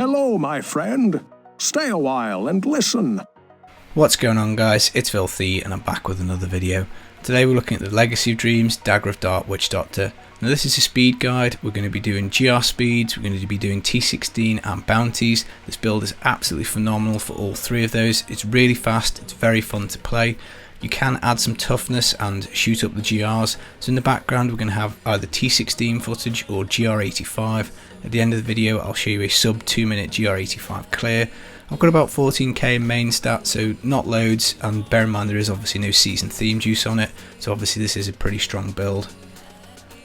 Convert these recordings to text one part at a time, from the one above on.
Hello, my friend. Stay a while and listen. What's going on, guys? It's Filthy and I'm back with another video. Today we're looking at the Legacy of Dreams, Dagger of Dark, Witch Doctor. Now this is a speed guide. We're going to be doing GR speeds, we're going to be doing T16 and Bounties. This build is absolutely phenomenal for all three of those. It's really fast, it's very fun to play. You can add some toughness and shoot up the GRs. So in the background we're going to have either T16 footage or GR85. At the end of the video I'll show you a sub 2 minute GR85 clear. I've got about 14k in main stats, so not loads, and bear in mind there is obviously no season theme juice on it, so obviously this is a pretty strong build.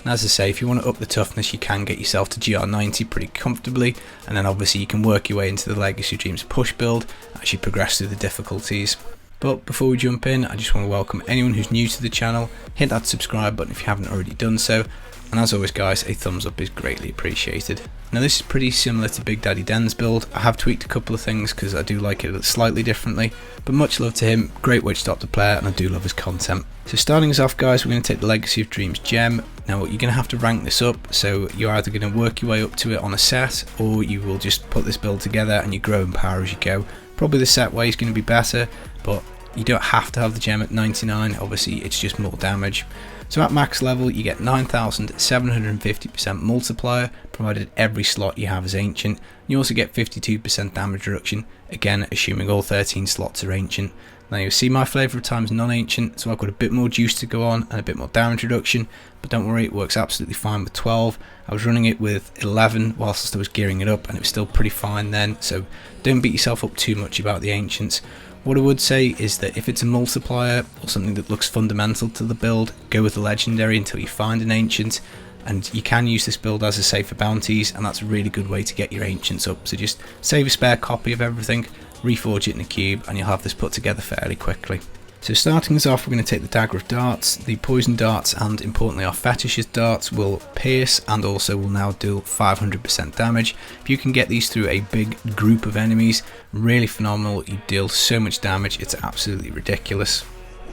And as I say, if you want to up the toughness you can get yourself to GR90 pretty comfortably, and then obviously you can work your way into the Legacy of Dreams push build as you progress through the difficulties. But before we jump in, I just want to welcome anyone who's new to the channel. Hit that subscribe button if you haven't already done so, and as always guys, a thumbs up is greatly appreciated. Now this is pretty similar to Big Daddy Den's build. I have tweaked a couple of things because I do like it slightly differently, but much love to him, great Witch Doctor player, and I do love his content. So starting us off guys, we're going to take the Legacy of Dreams gem. Now you're going to have to rank this up, so you're either going to work your way up to it on a set, or you will just put this build together and you grow in power as you go. Probably the set way is going to be better, but you don't have to have the gem at 99, obviously it's just more damage. So at max level you get 9750% multiplier, provided every slot you have is ancient. You also get 52% damage reduction, again assuming all 13 slots are ancient. Now you'll see my flavour of time is non-ancient, so I've got a bit more juice to go on and a bit more damage reduction, but don't worry, it works absolutely fine with 12. I was running it with 11 whilst I was gearing it up and it was still pretty fine then, so don't beat yourself up too much about the ancients. What I would say is that if it's a multiplier or something that looks fundamental to the build, go with the legendary until you find an ancient, and you can use this build as I say for bounties, and that's a really good way to get your ancients up. So just save a spare copy of everything, reforge it in a cube, and you'll have this put together fairly quickly. So starting us off, we're going to take the Dagger of Darts. The poison darts and importantly our Fetishes darts will pierce and also will now deal 500% damage. If you can get these through a big group of enemies, really phenomenal. You deal so much damage, it's absolutely ridiculous.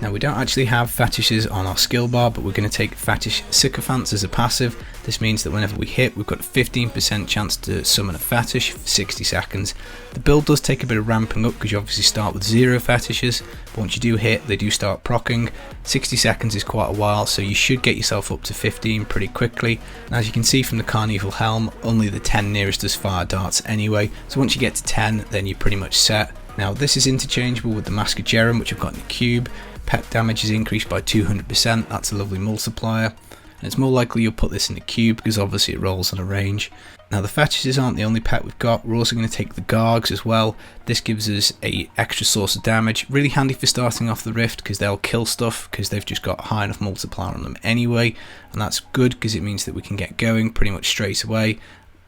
Now we don't actually have Fetishes on our skill bar, but we're going to take Fetish Sycophants as a passive. This means that whenever we hit, we've got a 15% chance to summon a Fetish for 60 seconds. The build does take a bit of ramping up because you obviously start with 0 Fetishes, but once you do hit, they do start proccing. 60 seconds is quite a while, so you should get yourself up to 15 pretty quickly. And as you can see from the Carnival Helm, only the 10 nearest us fire darts anyway, so once you get to 10, then you're pretty much set. Now this is interchangeable with the Mask of Jerem, which I've got in the cube. Pet damage is increased by 200%, that's a lovely multiplier, and it's more likely you'll put this in the cube because obviously it rolls on a range. Now the Fetishes aren't the only pet we've got, we're also going to take the Gargs as well. This gives us a extra source of damage, really handy for starting off the Rift because they'll kill stuff because they've just got a high enough multiplier on them anyway, and that's good because it means that we can get going pretty much straight away.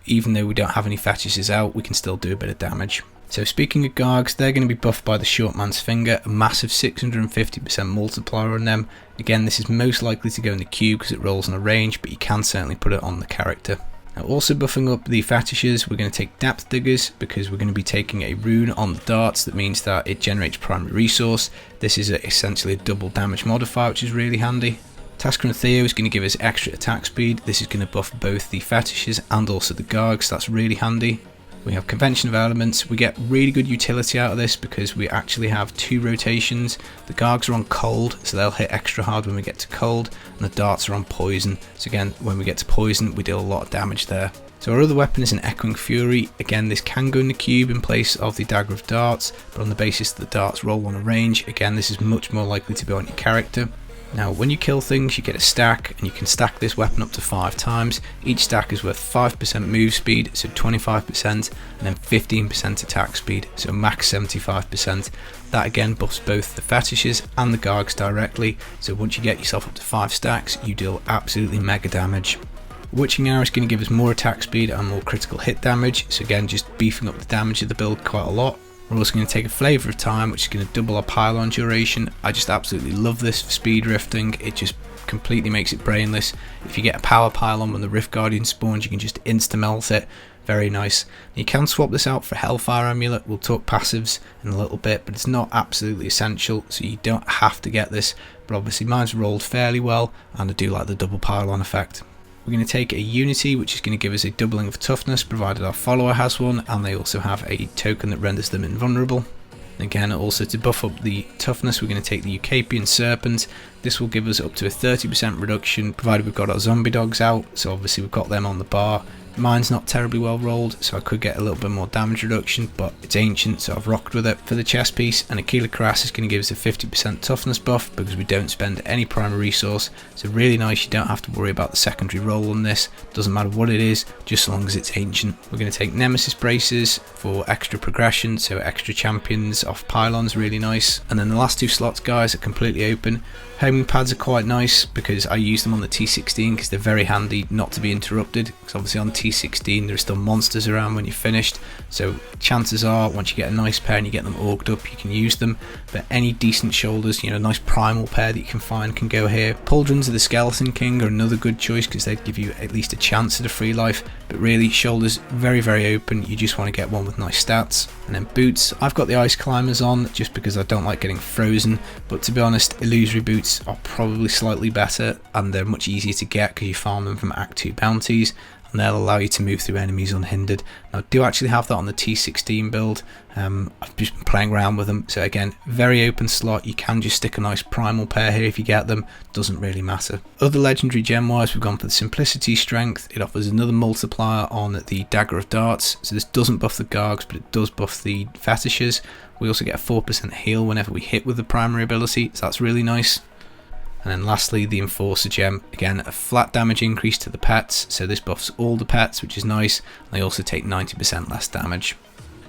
Even though we don't have any Fetishes out, we can still do a bit of damage. So speaking of Gargs, they're going to be buffed by the Short Man's Finger, a massive 650% multiplier on them. Again, this is most likely to go in the cube because it rolls on a range, but you can certainly put it on the character. Now also buffing up the Fetishes, we're going to take Depth Diggers because we're going to be taking a rune on the darts that means that it generates primary resource. This is essentially a double damage modifier, which is really handy. Tasker and Theo is going to give us extra attack speed. This is going to buff both the Fetishes and also the Gargs, that's really handy. We have Convention of Elements. We get really good utility out of this because we actually have 2 rotations. The Gargs are on cold, so they'll hit extra hard when we get to cold, and the darts are on poison. So again, when we get to poison, we deal a lot of damage there. So our other weapon is an Echoing Fury. Again, this can go in the cube in place of the Dagger of Darts, but on the basis that the darts roll on a range, again, this is much more likely to be on your character. Now when you kill things you get a stack, and you can stack this weapon up to 5 times. Each stack is worth 5% move speed, so 25%, and then 15% attack speed, so max 75%. That again buffs both the Fetishes and the Gargs directly, so once you get yourself up to 5 stacks you deal absolutely mega damage. Witching Arrow is going to give us more attack speed and more critical hit damage, so again just beefing up the damage of the build quite a lot. We're also going to take a Flavour of Time, which is going to double our pylon duration. I just absolutely love this for speed rifting, it just completely makes it brainless. If you get a power pylon when the Rift Guardian spawns, you can just insta-melt it. Very nice. You can swap this out for Hellfire Amulet, we'll talk passives in a little bit, but it's not absolutely essential, so you don't have to get this, but obviously mine's rolled fairly well, and I do like the double pylon effect. We're going to take a unity, which is going to give us a doubling of toughness provided our follower has one, and they also have a token that renders them invulnerable. Again, also to buff up the toughness, we're going to take the Ucapian Serpent. This will give us up to a 30% reduction provided we've got our zombie dogs out, so obviously we've got them on the bar. Mine's not terribly well rolled, so I could get a little bit more damage reduction, but it's ancient, so I've rocked with it. For the chest piece, an Aquila Crass is going to give us a 50% toughness buff because we don't spend any primary resource. So really nice, you don't have to worry about the secondary roll on this. Doesn't matter what it is, just as long as it's ancient. We're going to take Nemesis Braces for extra progression, so extra champions off pylons, really nice. And then the last 2 slots, guys, are completely open. Homing pads are quite nice because I use them on the T16 because they're very handy not to be interrupted, because obviously on T16 there are still monsters around when you're finished, so chances are once you get a nice pair and you get them orged up, you can use them. But any decent shoulders, you know, a nice primal pair that you can find can go here. Pauldrons of the Skeleton King are another good choice because they'd give you at least a chance at a free life, but really shoulders very open, you just want to get one with nice stats. And then boots, I've got the Ice Climbers on just because I don't like getting frozen, but to be honest, illusory boots are probably slightly better and they're much easier to get because you farm them from Act 2 bounties, and they'll allow you to move through enemies unhindered. Now I do actually have that on the T16 build. I've just been playing around with them, so again, very open slot. You can just stick a nice primal pair here if you get them, doesn't really matter. Other legendary gem wise, we've gone for the Simplicity Strength. It offers another multiplier on the Dagger of Darts, so this doesn't buff the Gargs but it does buff the Fetishes. We also get a 4% heal whenever we hit with the primary ability, so that's really nice. And then lastly, the Enforcer gem, again a flat damage increase to the pets, so this buffs all the pets, which is nice. They also take 90% less damage.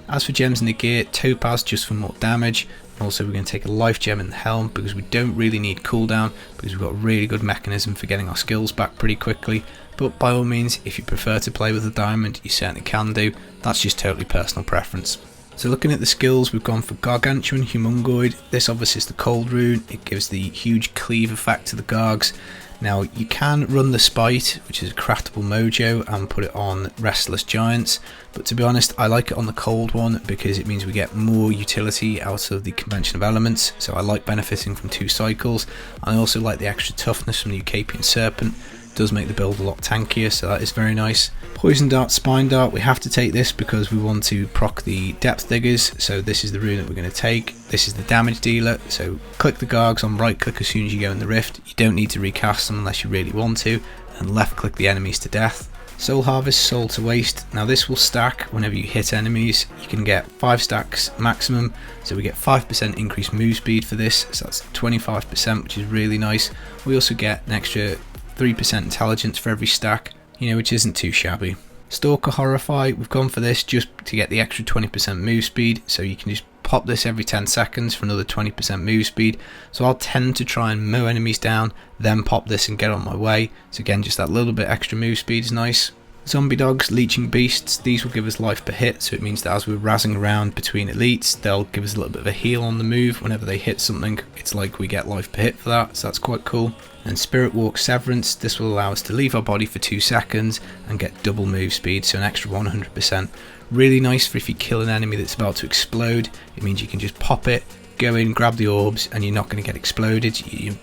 As for gems in the gear, Topaz just for more damage. Also we're going to take a life gem in the helm because we don't really need cooldown because we've got a really good mechanism for getting our skills back pretty quickly. But by all means, if you prefer to play with a diamond, you certainly can do. That's just totally personal preference. So looking at the skills, we've gone for Gargantuan Humungoid. This obviously is the cold rune. It gives the huge cleave effect to the Gargs. Now you can run the Spite, which is a craftable mojo, and put it on Restless Giants, but to be honest I like it on the cold one because it means we get more utility out of the convention of elements, so I like benefiting from 2 cycles. I also like the extra toughness from the Ucapian Serpent. It does make the build a lot tankier, so that is very nice. Poison Dart, Spine Dart, we have to take this because we want to proc the Depth Diggers, so this is the rune that we're going to take. This is the damage dealer, so click the Gargs on right click as soon as you go in the rift. You don't need to recast them unless you really want to, and left click the enemies to death. Soul Harvest, Soul to Waste. Now this will stack whenever you hit enemies. You can get 5 stacks maximum, so we get 5% increased move speed for this, so that's 25%, which is really nice. We also get an extra 3% intelligence for every stack, you know, which isn't too shabby. Stalker Horrify, we've gone for this just to get the extra 20% move speed, so you can just pop this every 10 seconds for another 20% move speed. So I'll tend to try and mow enemies down, then pop this and get on my way. So again, just that little bit extra move speed is nice. Zombie Dogs, Leeching Beasts, these will give us life per hit, so it means that as we're razzing around between elites, they'll give us a little bit of a heal on the move. Whenever they hit something, it's like we get life per hit for that, so that's quite cool. And Spirit Walk Severance, this will allow us to leave our body for 2 seconds and get double move speed, so an extra 100%. Really nice for if you kill an enemy that's about to explode. It means you can just pop it, go in, grab the orbs, and you're not going to get exploded. The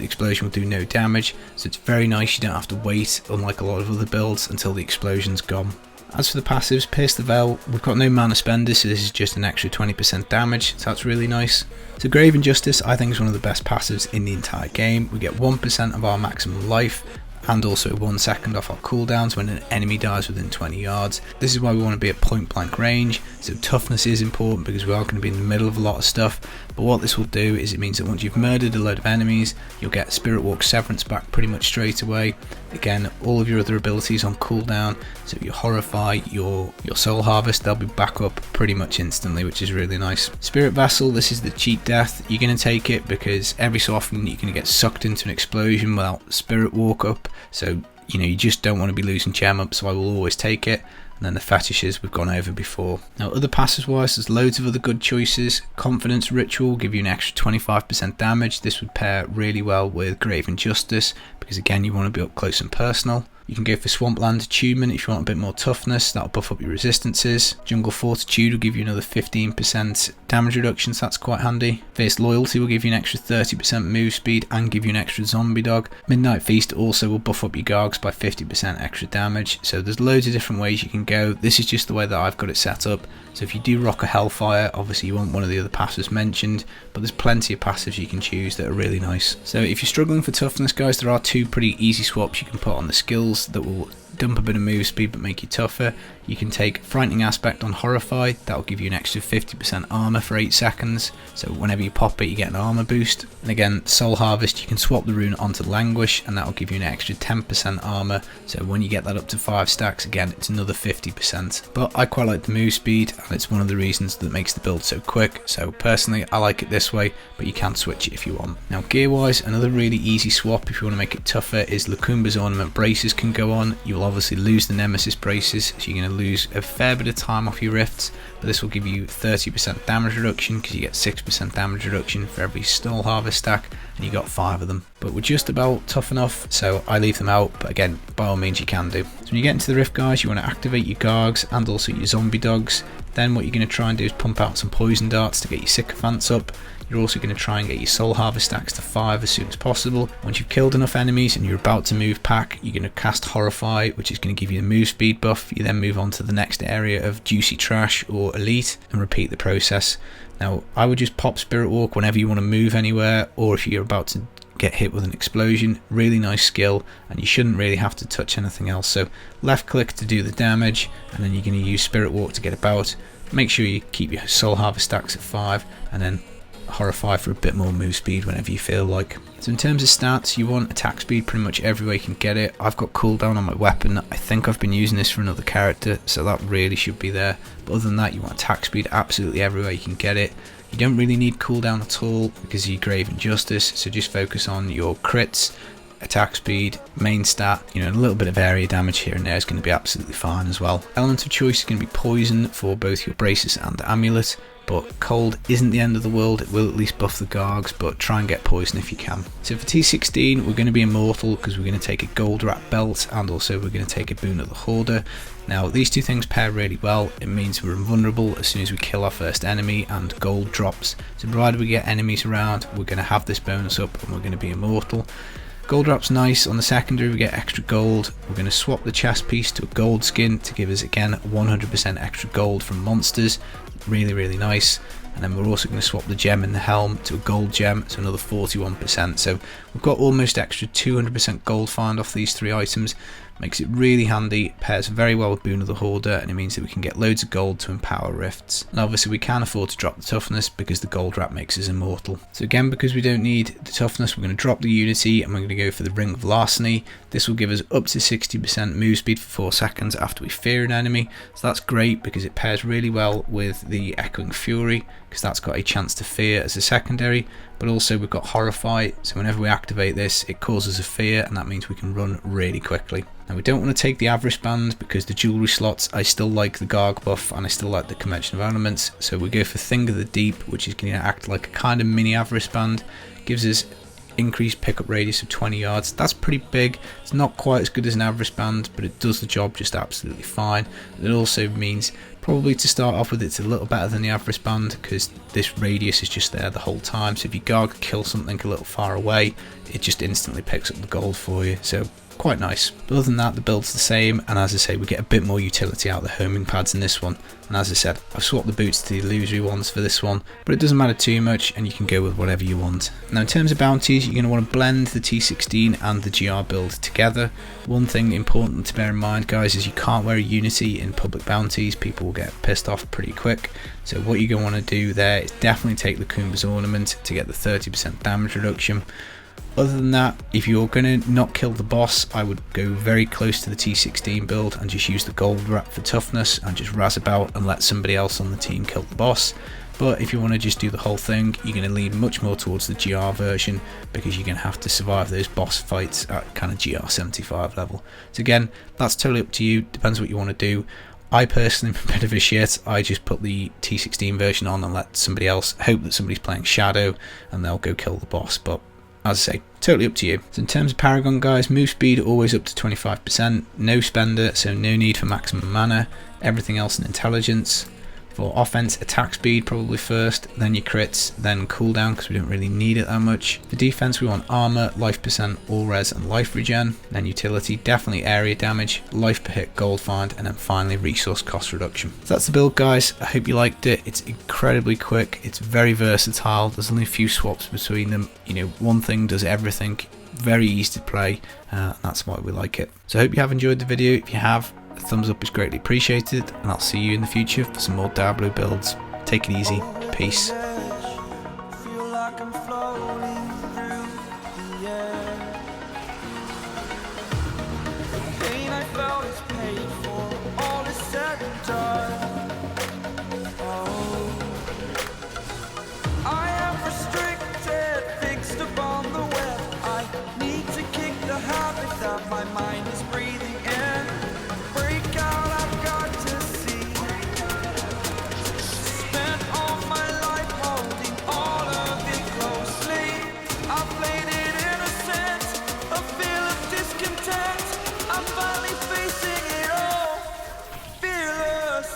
explosion will do no damage, so it's very nice. You don't have to wait, unlike a lot of other builds, until the explosion's gone. As for the passives, Pierce the Veil, we've got no mana spenders, so this is just an extra 20% damage, so that's really nice. So Grave Injustice, I think, is one of the best passives in the entire game. We get 1% of our maximum life, and also 1 second off our cooldowns when an enemy dies within 20 yards. This is why we want to be at point blank range, so toughness is important because we are going to be in the middle of a lot of stuff. But what this will do is it means that once you've murdered a load of enemies, you'll get Spirit Walk Severance back pretty much straight away. Again, all of your other abilities on cooldown, so your Horrify, your Soul Harvest, they'll be back up pretty much instantly, which is really nice. Spirit Vessel, this is the cheat death. You're going to take it because every so often you're going to get sucked into an explosion without Spirit Walk up, so you just don't want to be losing gem up, so I will always take it. And then the Fetishes we've gone over before. Now other passives wise, there's loads of other good choices. Confidence Ritual will give you an extra 25% damage. This would pair really well with Grave Injustice because again you want to be up close and personal. You can go for Swampland Attunement if you want a bit more toughness, that'll buff up your resistances. Jungle Fortitude will give you another 15% damage reduction, so that's quite handy. Fierce Loyalty will give you an extra 30% move speed and give you an extra zombie dog. Midnight Feast also will buff up your Gargs by 50% extra damage, so there's loads of different ways you can go. This is just the way that I've got it set up. So if you do rock a Hellfire, obviously you want one of the other passives mentioned, but there's plenty of passives you can choose that are really nice. So if you're struggling for toughness, guys, there are two pretty easy swaps you can put on the skills that will dump a bit of move speed but make you tougher. You can take Frightening Aspect on Horrify, that'll give you an extra 50% armor for 8 seconds, so whenever you pop it you get an armor boost. And again, Soul Harvest, you can swap the rune onto Languish and that'll give you an extra 10% armor, so when you get that up to 5 stacks, again it's another 50%. But I quite like the move speed and it's one of the reasons that makes the build so quick, so personally I like it this way, but you can switch it if you want. Now gear wise, another really easy swap if you want to make it tougher is Lacumba's Ornament Braces can go on. You will obviously lose the Nemesis Braces, so you're going to lose a fair bit of time off your rifts, but this will give you 30% damage reduction because you get 6% damage reduction for every Soul Harvest stack, and you got 5 of them. But we're just about tough enough, so I leave them out, but again, by all means you can do. So when you get into the rift, guys, you want to activate your Gargs and also your zombie dogs. Then what you're going to try and do is pump out some poison darts to get your sycophants up. You're also going to try and get your Soul Harvest stacks to 5 as soon as possible. Once you've killed enough enemies and you're about to move pack, you're going to cast Horrify, which is going to give you the move speed buff. You then move on to the next area of Juicy Trash or Elite and repeat the process. Now I would just pop Spirit Walk whenever you want to move anywhere, or if you're about to get hit with an explosion. Really nice skill, and you shouldn't really have to touch anything else. So left click to do the damage, and then you're going to use Spirit Walk to get about. Make sure you keep your Soul Harvest stacks at 5, and then Horrify for a bit more move speed whenever you feel like. So in terms of stats, you want attack speed pretty much everywhere you can get it. I've got cooldown on my weapon. I think I've been using this for another character, so that really should be there. But other than that, you want attack speed absolutely everywhere you can get it. You don't really need cooldown at all because of your Grave Injustice, so just focus on your crits, attack speed, main stat, a little bit of area damage here and there is going to be absolutely fine as well. Element of choice is going to be poison for both your braces and amulet, but cold isn't the end of the world. It will at least buff the Gargs, but try and get poison if you can. So for T16 we're going to be immortal because we're going to take a gold wrap belt and also we're going to take a boon of the Hoarder. Now these two things pair really well. It means we're invulnerable as soon as we kill our first enemy and gold drops. So provided we get enemies around, we're going to have this bonus up and we're going to be immortal. Gold wrap's nice. On the secondary we get extra gold. We're going to swap the chest piece to a gold skin to give us again 100% extra gold from monsters. Really nice. And then we're also going to swap the gem in the helm to a gold gem, so another 41%. So we've got almost extra 200% gold find off these 3 items. Makes it really handy, pairs very well with Boon of the Hoarder, and it means that we can get loads of gold to empower rifts. And obviously we can afford to drop the toughness because the gold wrap makes us immortal. So again, because we don't need the toughness, we're going to drop the unity and we're going to go for the Ring of Larceny. This will give us up to 60% move speed for 4 seconds after we fear an enemy. So that's great because it pairs really well with the Echoing Fury, because that's got a chance to fear as a secondary, but also we've got Horrify, so whenever we activate this it causes a fear and that means we can run really quickly. Now we don't want to take the Avarice Band because the jewellery slots, I still like the Garg buff and I still like the Convention of Elements, so we go for Thing of the Deep, which is going to act like a kind of mini Avarice Band. Gives us increased pickup radius of 20 yards. That's pretty big. It's not quite as good as an Avarice Band, but it does the job just absolutely fine. It also means probably to start off with it's a little better than the Avarice Band because this radius is just there the whole time, so if you Garg kill something a little far away it just instantly picks up the gold for you, so quite nice. But other than that, the build's the same, and as I say, we get a bit more utility out of the homing pads in this one. And as I said, I've swapped the boots to the illusory ones for this one, but it doesn't matter too much and you can go with whatever you want. Now in terms of bounties, you're going to want to blend the T16 and the GR build together. One thing important to bear in mind, guys, is you can't wear a unity in public bounties. People will get pissed off pretty quick. So what you're going to want to do there is definitely take the Kumba's Ornament to get the 30% damage reduction. Other than that, if you're going to not kill the boss, I would go very close to the T16 build and just use the gold wrap for toughness and just razz about and let somebody else on the team kill the boss. But if you want to just do the whole thing, you're going to lean much more towards the GR version because you're going to have to survive those boss fights at kind of GR 75 level. So again, that's totally up to you, depends what you want to do. I personally am a bit of a shit. I just put the T16 version on and let somebody else, hope that somebody's playing Shadow and they'll go kill the boss. But as I say, totally up to you. So in terms of Paragon, guys, move speed always up to 25%, no spender, so no need for maximum mana, everything else in intelligence. For offense, attack speed probably first, then your crits, then cooldown because we don't really need it that much. For defense, we want armor, life percent, all res and life regen. Then utility, definitely area damage, life per hit, gold find, and then finally resource cost reduction. So that's the build, guys. I hope you liked it. It's incredibly quick, it's very versatile, there's only a few swaps between them. You know, one thing does everything, very easy to play, and that's why we like it. So I hope you have enjoyed the video. If you have, a thumbs up is greatly appreciated, and I'll see you in the future for some more Diablo builds. Take it easy. Peace. My mind is breathing in. Break out, I've got to see. Spent all my life holding all of it closely. I played it innocent, a feel of discontent. I'm finally facing it all, fearless.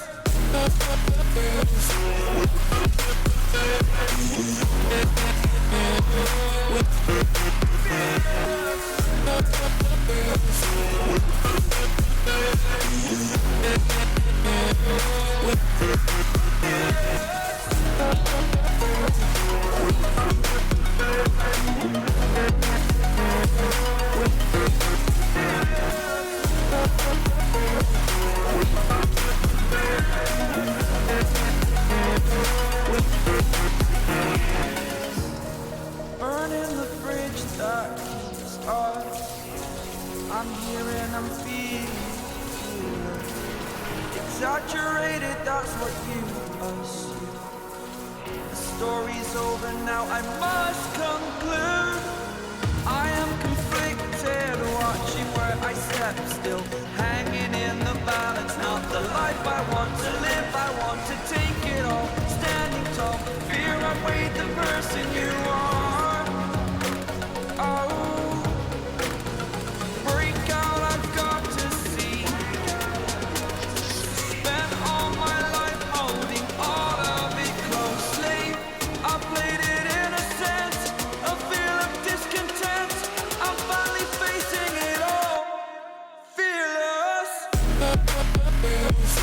Burning the bridge that keeps us. I'm here and I'm feeling exaggerated, that's what you assume. The story's over now, I must conclude. I am conflicted, watching where I step still, hanging in the balance. Not the life I want to live, I want to take it all. Standing tall, fear I weighed the person you are. Oh, break out, I've got to see. Spent all my life holding all of it closely. I played it innocent, a feel of discontent. I'm finally facing it all, fearless. Fearless.